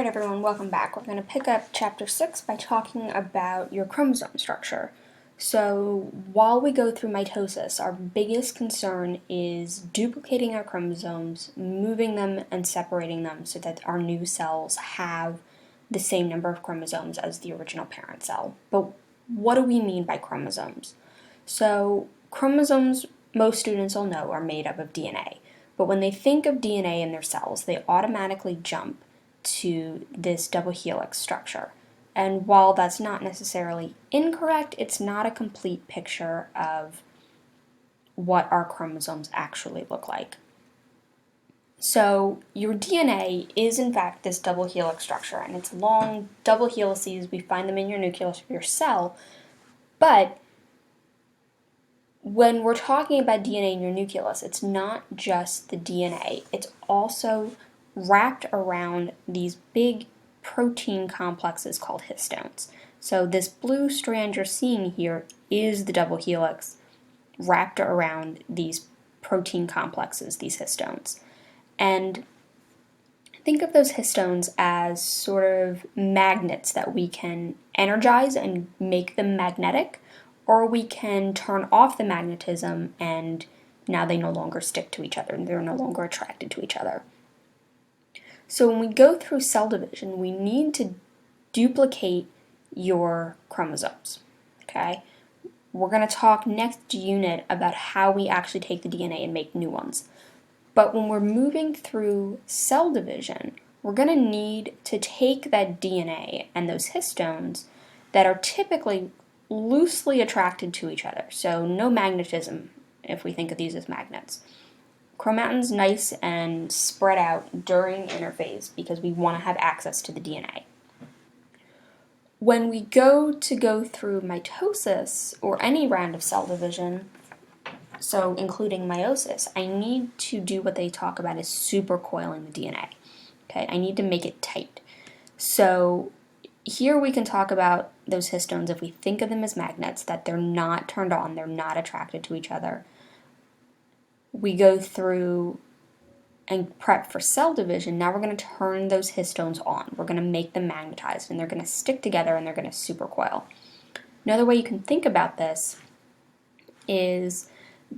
Alright everyone, welcome back. We're going to pick up chapter 6 by talking about your chromosome structure. So while we go through mitosis, our biggest concern is duplicating our chromosomes, moving them and separating them so that our new cells have the same number of chromosomes as the original parent cell. But what do we mean by chromosomes? So chromosomes, most students will know, are made up of DNA. But when they think of DNA in their cells, they automatically jump to this double helix structure. And while that's not necessarily incorrect, it's not a complete picture of what our chromosomes actually look like. So your DNA is in fact this double helix structure, and it's long double helices. We find them in your nucleus of your cell, but when we're talking about DNA in your nucleus, it's not just the DNA, it's also wrapped around these big protein complexes called histones. So this blue strand you're seeing here is the double helix wrapped around these protein complexes, these histones. And think of those histones as sort of magnets that we can energize and make them magnetic, or we can turn off the magnetism and now they no longer stick to each other and they're no longer attracted to each other. So when we go through cell division, we need to duplicate your chromosomes, okay? We're going to talk next unit about how we actually take the DNA and make new ones. But when we're moving through cell division, we're going to need to take that DNA and those histones that are typically loosely attracted to each other, so no magnetism if we think of these as magnets. Chromatin's nice and spread out during interphase because we want to have access to the DNA. When we go through mitosis or any round of cell division, so including meiosis, I need to do what they talk about as supercoiling the DNA. Okay, I need to make it tight. So here we can talk about those histones if we think of them as magnets, that they're not turned on, they're not attracted to each other. We go through and prep for cell division. Now we're going to turn those histones on. We're going to make them magnetized, and they're going to stick together and they're going to supercoil. Another way you can think about this is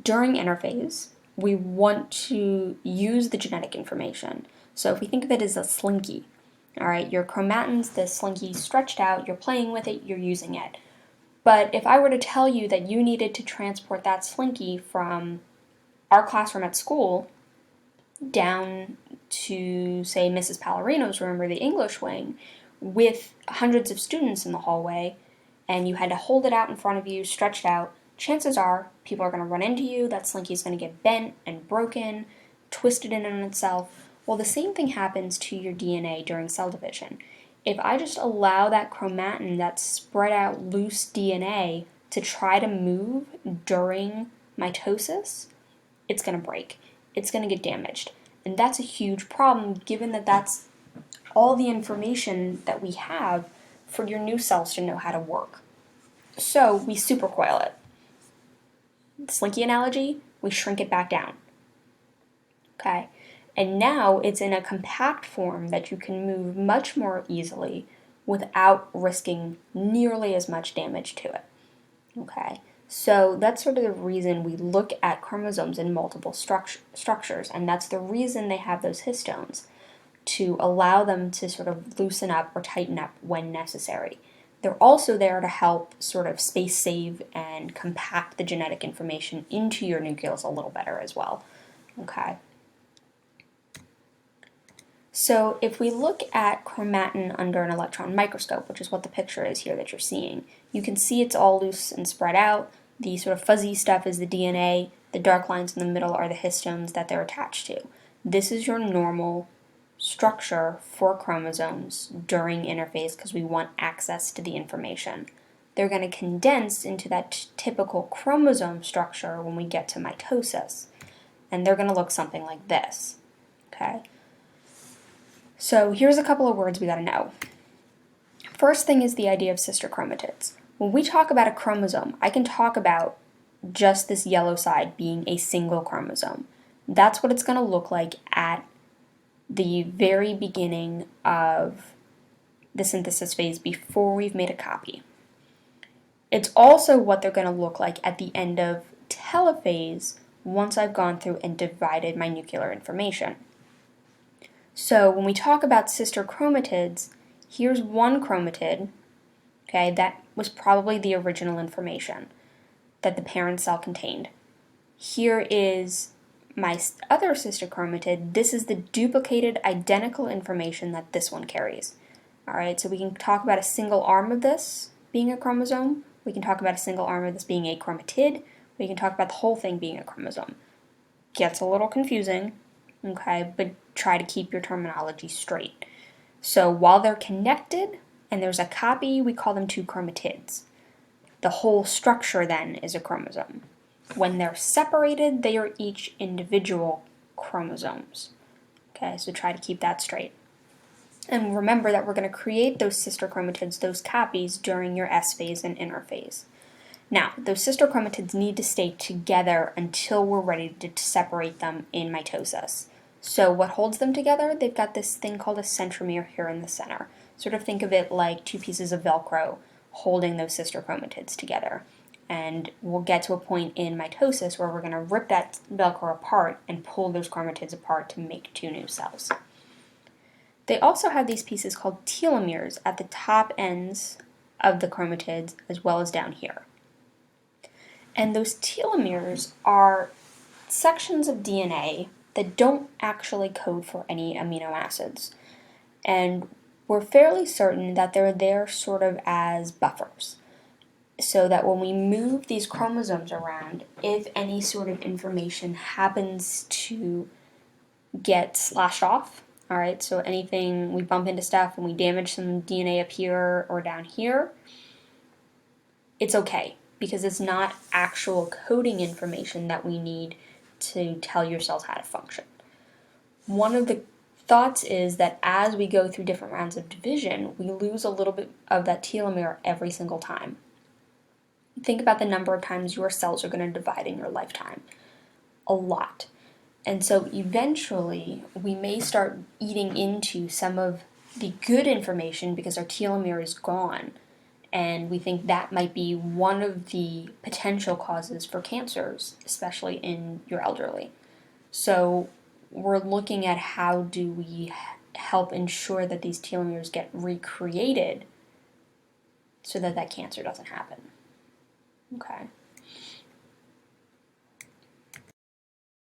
during interphase, we want to use the genetic information. So if we think of it as a slinky, all right, your chromatin's the slinky stretched out, you're playing with it, you're using it. But if I were to tell you that you needed to transport that slinky from our classroom at school down to, say, Mrs. Pallarino's room or the English wing with hundreds of students in the hallway, and you had to hold it out in front of you, stretched out, chances are people are going to run into you, that slinky is going to get bent and broken, twisted in on itself. Well, the same thing happens to your DNA during cell division. If I just allow that chromatin, that spread out loose DNA, to try to move during mitosis, it's going to break. It's going to get damaged. And that's a huge problem given that that's all the information that we have for your new cells to know how to work. So we supercoil it. Slinky analogy, we shrink it back down. Okay? And now it's in a compact form that you can move much more easily without risking nearly as much damage to it. Okay? So that's sort of the reason we look at chromosomes in multiple structures, and that's the reason they have those histones, to allow them to sort of loosen up or tighten up when necessary. They're also there to help sort of space save and compact the genetic information into your nucleus a little better as well. Okay. So if we look at chromatin under an electron microscope, which is what the picture is here that you're seeing, you can see it's all loose and spread out. The sort of fuzzy stuff is the DNA. The dark lines in the middle are the histones that they're attached to. This is your normal structure for chromosomes during interphase because we want access to the information. They're going to condense into that typical chromosome structure when we get to mitosis, and they're going to look something like this. Okay. So here's a couple of words we got to know. First thing is the idea of sister chromatids. When we talk about a chromosome, I can talk about just this yellow side being a single chromosome. That's what it's going to look like at the very beginning of the synthesis phase before we've made a copy. It's also what they're going to look like at the end of telophase once I've gone through and divided my nuclear information. So when we talk about sister chromatids, here's one chromatid, okay, that was probably the original information that the parent cell contained. Here is my other sister chromatid. This is the duplicated identical information that this one carries. All right, so we can talk about a single arm of this being a chromosome. We can talk about a single arm of this being a chromatid. We can talk about the whole thing being a chromosome. Gets a little confusing, okay, but try to keep your terminology straight. So while they're connected and there's a copy, we call them two chromatids. The whole structure then is a chromosome. When they're separated, they are each individual chromosomes. Okay, so try to keep that straight. And remember that we're going to create those sister chromatids, those copies, during your S phase and interphase. Now, those sister chromatids need to stay together until we're ready to separate them in mitosis. So what holds them together? They've got this thing called a centromere here in the center. Sort of think of it like two pieces of Velcro holding those sister chromatids together. And we'll get to a point in mitosis where we're going to rip that Velcro apart and pull those chromatids apart to make two new cells. They also have these pieces called telomeres at the top ends of the chromatids as well as down here. And those telomeres are sections of DNA that don't actually code for any amino acids. And we're fairly certain that they're there sort of as buffers, so that when we move these chromosomes around, if any sort of information happens to get slashed off, all right, so anything, we bump into stuff and we damage some DNA up here or down here, it's okay, because it's not actual coding information that we need to tell your cells how to function. One of the thoughts is that as we go through different rounds of division, we lose a little bit of that telomere every single time. Think about the number of times your cells are going to divide in your lifetime. A lot. And so eventually, we may start eating into some of the good information because our telomere is gone. And we think that might be one of the potential causes for cancers, especially in your elderly. So we're looking at how do we help ensure that these telomeres get recreated so that that cancer doesn't happen. Okay.